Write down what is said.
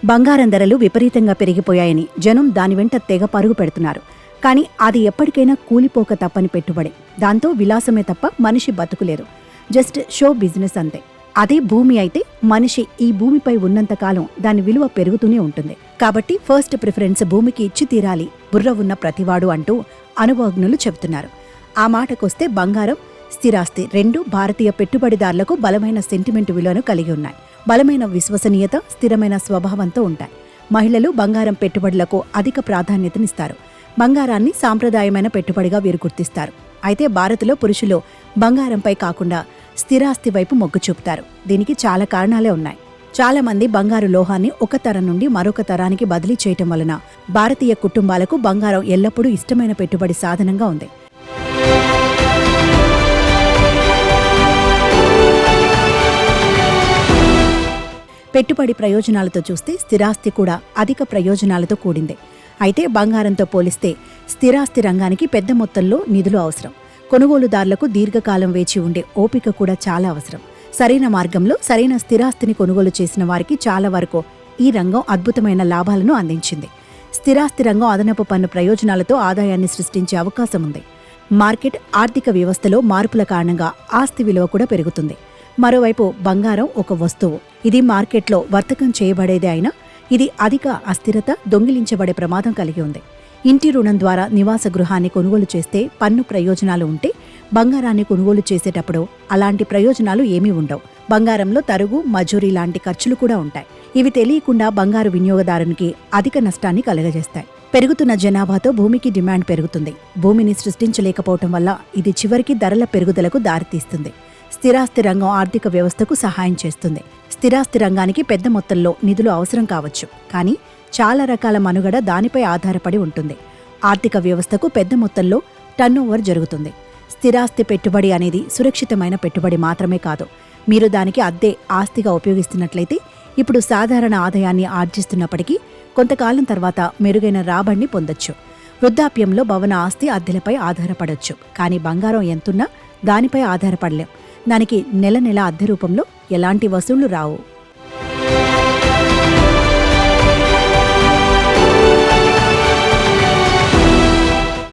బంగారం ధరలు విపరీతంగా పెరిగిపోయాయని జనం దాని వెంట తెగ పరుగు పెడుతున్నారు. కానీ అది ఎప్పటికైనా కూలిపోక తప్పని పెట్టుబడి. దాంతో విలాసమే తప్ప మనిషి బతుకులేదు. జస్ట్ షో బిజినెస్ అంతే. అదే భూమి అయితే మనిషి ఈ భూమిపై ఉన్నంతకాలం దాని విలువ పెరుగుతూనే ఉంటుంది. కాబట్టి ఫస్ట్ ప్రిఫరెన్స్ భూమికి ఇచ్చి తీరాలి బుర్ర ఉన్న ప్రతివాడు అంటూ అనుభవజ్ఞులు చెబుతున్నారు. ఆ మాటకొస్తే బంగారం, స్థిరాస్తి రెండూ భారతీయ పెట్టుబడిదారులకు బలమైన సెంటిమెంట్ విలువను కలిగి ఉన్నాయి. బలమైన విశ్వసనీయత, స్థిరమైన స్వభావంతో ఉంటాయి. మహిళలు బంగారం పెట్టుబడులకు అధిక ప్రాధాన్యతనిస్తారు. బంగారాన్ని సాంప్రదాయమైన పెట్టుబడిగా వీరు గుర్తిస్తారు. అయితే భారత్లో పురుషులు బంగారంపై కాకుండా స్థిరాస్తి వైపు మొగ్గు చూపుతారు. దీనికి చాలా కారణాలే ఉన్నాయి. చాలా మంది బంగారు లోహాన్ని ఒక తరం నుండి మరొక తరానికి బదిలీ చేయటం వలన భారతీయ కుటుంబాలకు బంగారం ఎల్లప్పుడూ ఇష్టమైన పెట్టుబడి సాధనంగా ఉంది. పెట్టుబడి ప్రయోజనాలతో చూస్తే స్థిరాస్తి కూడా అధిక ప్రయోజనాలతో కూడిందే. అయితే బంగారంతో పోలిస్తే స్థిరాస్తి రంగానికి పెద్ద మొత్తంలో నిధులు అవసరం. కొనుగోలుదారులకు దీర్ఘకాలం వేచి ఉండే ఓపిక కూడా చాలా అవసరం. సరైన మార్గంలో సరైన స్థిరాస్తిని కొనుగోలు చేసిన వారికి చాలా వరకు ఈ రంగం అద్భుతమైన లాభాలను అందించింది. స్థిరాస్తి రంగం అదనపు పన్ను ప్రయోజనాలతో ఆదాయాన్ని సృష్టించే అవకాశం ఉంది. మార్కెట్, ఆర్థిక వ్యవస్థలో మార్పుల కారణంగా ఆస్తి విలువ కూడా పెరుగుతుంది. మరోవైపు బంగారం ఒక వస్తువు. ఇది మార్కెట్లో వర్తకం చేయబడేదే అయినా ఇది అధిక అస్థిరత, దొంగిలించబడే ప్రమాదం కలిగి ఉంది. ఇంటి రుణం ద్వారా నివాస గృహాన్ని కొనుగోలు చేస్తే పన్ను ప్రయోజనాలు ఉంటే, బంగారాన్ని కొనుగోలు చేసేటప్పుడు అలాంటి ప్రయోజనాలు ఏమీ ఉండవు. బంగారంలో తరుగు, మజూరీ లాంటి ఖర్చులు కూడా ఉంటాయి. ఇవి తెలియకుండా బంగారు వినియోగదారునికి అధిక నష్టాన్ని కలుగజేస్తాయి. పెరుగుతున్న జనాభాతో భూమికి డిమాండ్ పెరుగుతుంది. భూమిని సృష్టించలేకపోవటం వల్ల ఇది చివరికి ధరల పెరుగుదలకు దారితీస్తుంది. స్థిరాస్తి రంగం ఆర్థిక వ్యవస్థకు సహాయం చేస్తుంది. స్థిరాస్తి రంగానికి పెద్ద మొత్తంలో నిధులు అవసరం కావచ్చు, కానీ చాలా రకాల మనుగడ దానిపై ఆధారపడి ఉంటుంది. ఆర్థిక వ్యవస్థకు పెద్ద మొత్తంలో టర్నోవర్ జరుగుతుంది. స్థిరాస్తి పెట్టుబడి అనేది సురక్షితమైన పెట్టుబడి మాత్రమే కాదు. మీరు దానికి అద్దె ఆస్తిగా ఉపయోగిస్తున్నట్లయితే ఇప్పుడు సాధారణ ఆదాయాన్ని ఆర్జిస్తున్నప్పటికీ కొంతకాలం తర్వాత మెరుగైన రాబడిని పొందొచ్చు. వృద్ధాప్యంలో భవన ఆస్తి అద్దెలపై ఆధారపడొచ్చు, కానీ బంగారం ఎంతున్నా దానిపై ఆధారపడలేం. దానికి నెల నెల అద్దె రూపంలో ఎలాంటి వసూళ్లు రావు.